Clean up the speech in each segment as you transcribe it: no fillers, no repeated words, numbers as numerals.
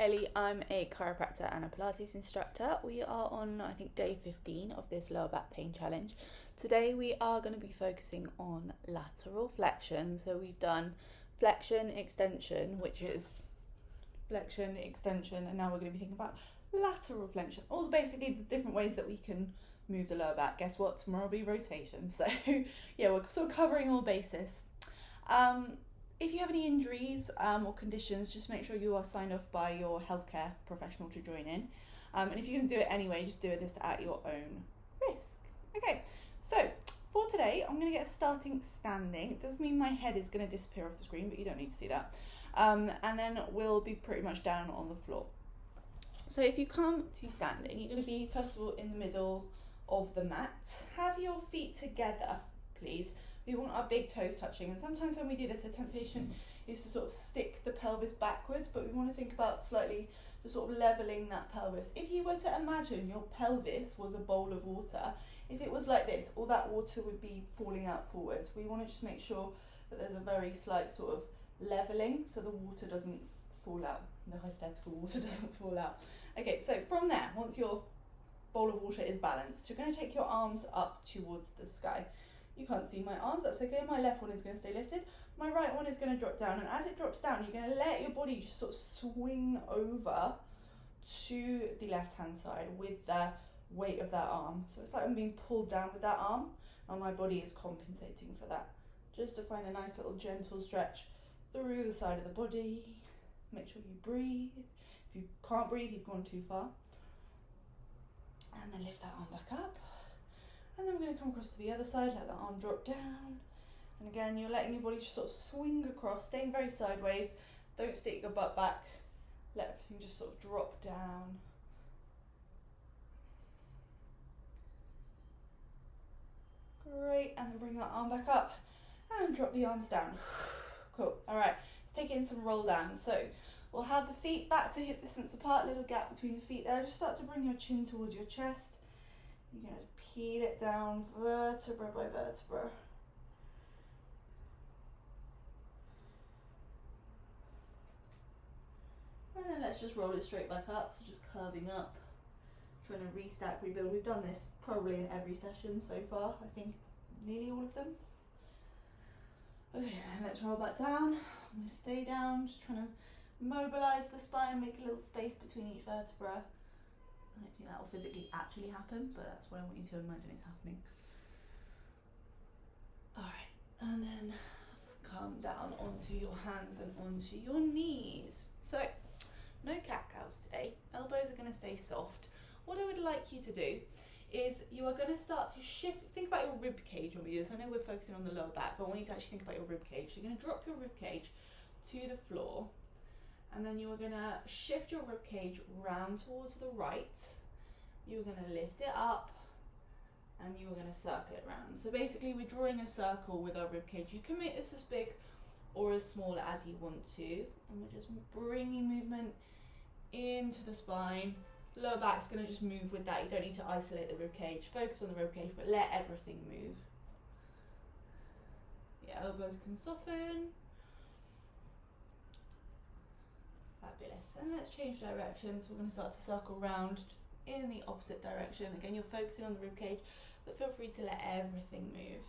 Ellie, I'm a chiropractor and a Pilates instructor. We are on, I think, day 15 of this lower back pain challenge. Today we are going to be focusing on lateral flexion. So we've done flexion, extension, which is flexion, extension, and now we're going to be thinking about lateral flexion. All basically the different ways that we can move the lower back. Guess what? Tomorrow will be rotation. So yeah, we're sort of covering all bases. If you have any injuries or conditions, just make sure you are signed off by your healthcare professional to join in. And if you're going to do it anyway, just do this at your own risk. Okay, so for today, I'm going to get starting standing. It doesn't mean my head is going to disappear off the screen, but you don't need to see that. And then we'll be pretty much down on the floor. So if you come to standing, you're going to be, first of all, in the middle of the mat. Have your feet together, please. We want our big toes touching, and sometimes when we do this, the temptation is to sort of stick the pelvis backwards, but we want to think about slightly just sort of leveling that pelvis. If you were to imagine your pelvis was a bowl of water, if it was like this, all that water would be falling out forwards. We want to just make sure that there's a very slight sort of leveling so the water doesn't fall out, the hypothetical water doesn't fall out. Okay, so from there, once your bowl of water is balanced, you're going to take your arms up towards the sky. You can't see my arms, that's okay. My left one is going to stay lifted. My right one is going to drop down, and as it drops down, you're going to let your body just sort of swing over to the left-hand side with the weight of that arm. So it's like I'm being pulled down with that arm, and my body is compensating for that. Just to find a nice little gentle stretch through the side of the body. Make sure you breathe. If you can't breathe, you've gone too far. And then lift that arm back up. And then we're going to come across to the other side, let the arm drop down. And again, you're letting your body just sort of swing across, staying very sideways. Don't stick your butt back. Let everything just sort of drop down. Great, and then bring that arm back up and drop the arms down. Cool, all right, let's take in some roll downs. So we'll have the feet back to hip distance apart, little gap between the feet there. Just start to bring your chin towards your chest. You're going to peel it down vertebra by vertebra. And then let's just roll it straight back up, so just curving up, trying to restack, rebuild. We've done this probably in every session so far, I think nearly all of them. Okay, and let's roll back down. I'm going to stay down, just trying to mobilise the spine, make a little space between each vertebra. I don't think that will physically actually happen, but that's what I want you to imagine it's happening. Alright, and then come down onto your hands and onto your knees. So, no cat-cows today. Elbows are going to stay soft. What I would like you to do is you are going to start to shift, think about your rib cage when we do this. I know we're focusing on the lower back, but I want you to actually think about your rib cage. So you're going to drop your rib cage to the floor, and then you are going to shift your rib cage round towards the right. You're going to lift it up, and you are going to circle it round. So basically we're drawing a circle with our rib cage. You can make this as big or as small as you want to, and we're just bringing movement into the spine. The lower back's going to just move with that. You don't need to isolate the rib cage. Focus on the rib cage, but let everything move. Yeah, elbows can soften. Fabulous. And let's change directions. We're going to start to circle round in the opposite direction. Again, you're focusing on the rib cage, but feel free to let everything move.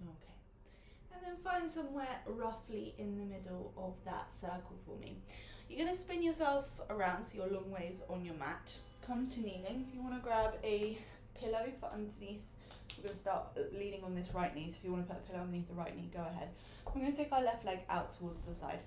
Okay. And then find somewhere roughly in the middle of that circle for me. You're going to spin yourself around so you're long ways on your mat. Come to kneeling. If you want to grab a pillow for underneath, we're going to start leaning on this right knee. So if you want to put a pillow underneath the right knee, go ahead. We're going to take our left leg out towards the side.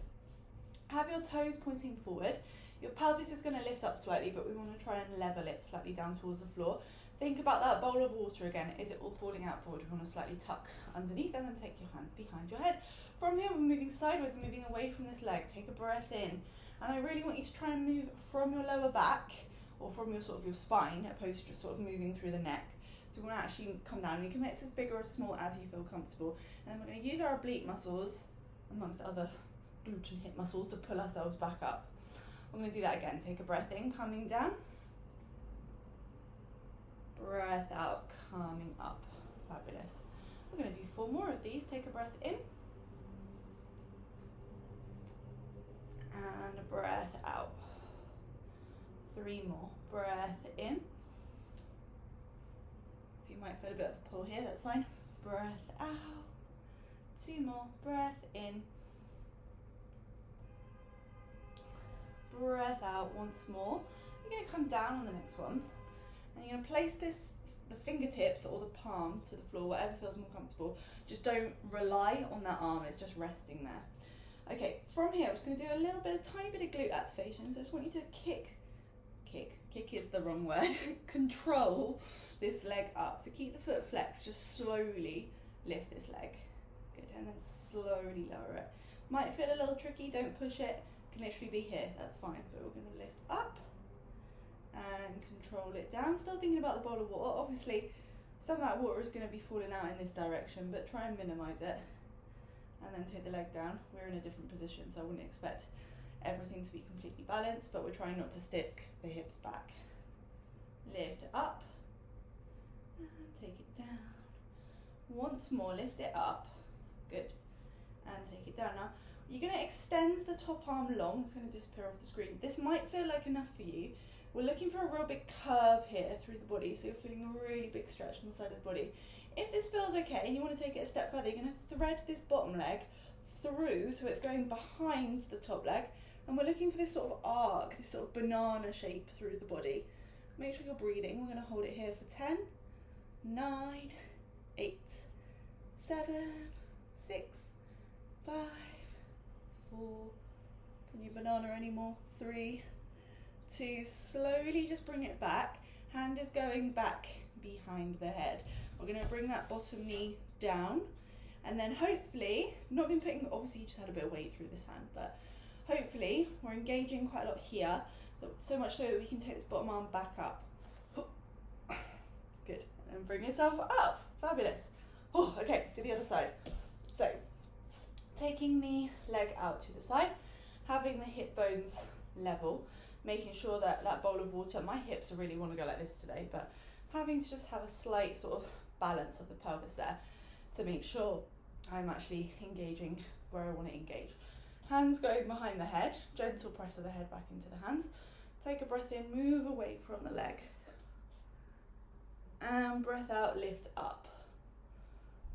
Have your toes pointing forward. Your pelvis is going to lift up slightly, but we want to try and level it slightly down towards the floor. Think about that bowl of water again. Is it all falling out forward? We want to slightly tuck underneath, and then take your hands behind your head. From here, we're moving sideways and moving away from this leg. Take a breath in. And I really want you to try and move from your lower back, or from your sort of your spine, opposed to just sort of moving through the neck. So we want to actually come down. You can make this as big or as small as you feel comfortable. And then we're going to use our oblique muscles, amongst other glute and hip muscles, to pull ourselves back up. I'm going to do that again. Take a breath in, coming down. Breath out, coming up. Fabulous. We're going to do 4 more of these. Take a breath in. And a breath out. 3 more. Breath in. So you might feel a bit of a pull here, that's fine. Breath out. 2 more. Breath in. Breath out once more. You're going to come down on the next one. And you're going to place the fingertips or the palm to the floor, whatever feels more comfortable. Just don't rely on that arm, it's just resting there. Okay, from here, I'm just going to do a little bit, a tiny bit of glute activation. So I just want you to kick is the wrong word, control this leg up. So keep the foot flexed, just slowly lift this leg. Good, and then slowly lower it. Might feel a little tricky, don't push it. Can literally be here, that's fine. But we're going to lift up and control it down. Still thinking about the bowl of water. Obviously, some of that water is going to be falling out in this direction, but try and minimize it. And then take the leg down. We're in a different position, so I wouldn't expect everything to be completely balanced, but we're trying not to stick the hips back. Lift up and take it down. Once more, lift it up. Good. And take it down. Now, you're going to extend the top arm long. It's going to disappear off the screen. This might feel like enough for you. We're looking for a real big curve here through the body, so you're feeling a really big stretch on the side of the body. If this feels okay and you want to take it a step further, you're going to thread this bottom leg through, so it's going behind the top leg, and we're looking for this sort of arc, this sort of banana shape through the body. Make sure you're breathing. We're going to hold it here for 10, 9, 8, 7, 6, 5, 4, can you banana anymore? 3, 2, slowly just bring it back. Hand is going back behind the head. We're going to bring that bottom knee down, and then hopefully, not been putting, obviously you just had a bit of weight through this hand, but hopefully we're engaging quite a lot here, so much so that we can take this bottom arm back up. Good, and bring yourself up. Fabulous. Oh, okay, let's do the other side. So, taking the leg out to the side, having the hip bones level, making sure that that bowl of water, my hips really want to go like this today, but having to just have a slight sort of balance of the pelvis there to make sure I'm actually engaging where I want to engage. Hands going behind the head, gentle press of the head back into the hands. Take a breath in, move away from the leg. And breath out, lift up.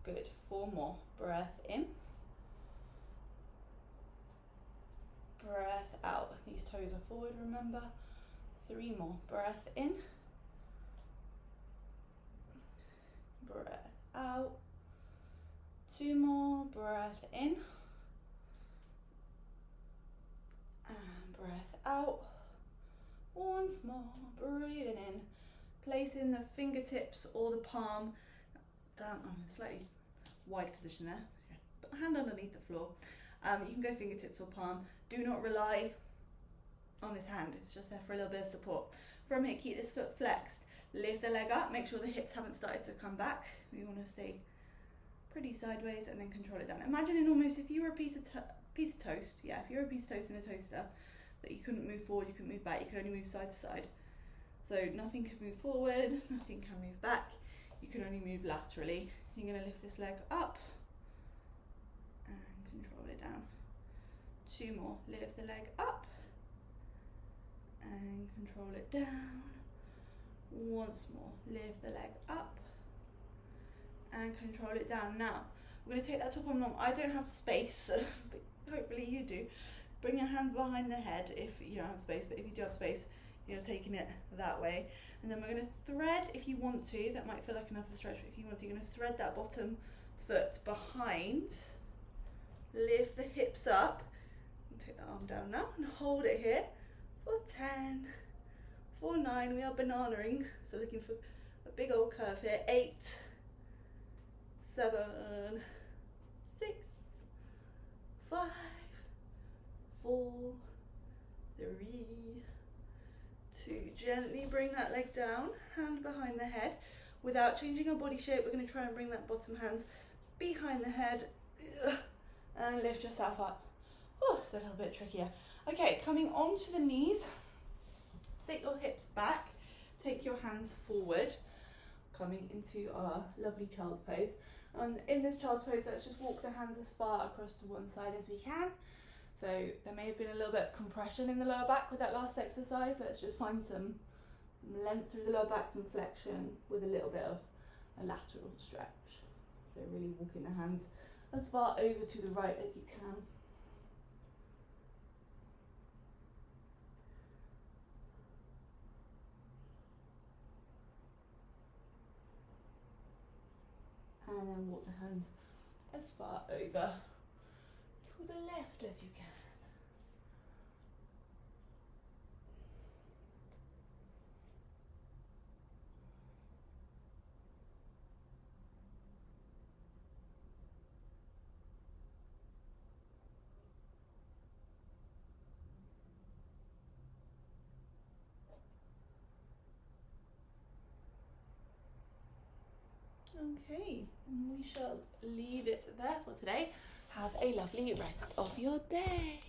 Good, 4 more. Breath in. Breath out. These toes are forward, remember. 3 more. Breath in. Breath out. 2 more. Breath in. And breath out. Once more. Breathing in. Placing the fingertips or the palm down. Slightly wide position there. Put the hand underneath the floor. You can go fingertips or palm. Do not rely on this hand. It's just there for a little bit of support. From here, keep this foot flexed. Lift the leg up. Make sure the hips haven't started to come back. We want to stay pretty sideways and then control it down. Imagining almost if you were a piece of toast. Yeah, if you were a piece of toast in a toaster, that you couldn't move forward, you couldn't move back. You could only move side to side. So nothing can move forward, nothing can move back. You can only move laterally. You're going to lift this leg up and control it down. 2 more. Lift the leg up and control it down. Once more. Lift the leg up and control it down. Now, we're going to take that top arm long. I don't have space, but hopefully you do. Bring your hand behind the head if you don't have space, but if you do have space, you're taking it that way. And then we're going to thread, if you want to, that might feel like enough of a stretch, but if you want to, you're going to thread that bottom foot behind. Lift the hips up. Take the arm down now and hold it here for 10, for 9. We are bananaing, so looking for a big old curve here. 8, 7, 6, 5, 4, 3, 2. Gently bring that leg down, hand behind the head. Without changing our body shape, we're going to try and bring that bottom hand behind the head and lift yourself up. Oh, it's a little bit trickier. Okay, coming onto the knees, sit your hips back, take your hands forward, coming into our lovely child's pose. And in this child's pose, let's just walk the hands as far across to one side as we can. So there may have been a little bit of compression in the lower back with that last exercise. Let's just find some length through the lower back, some flexion with a little bit of a lateral stretch. So really walking the hands as far over to the right as you can. And then walk the hands as far over to the left as you can. Okay, we shall leave it there for today. Have a lovely rest of your day.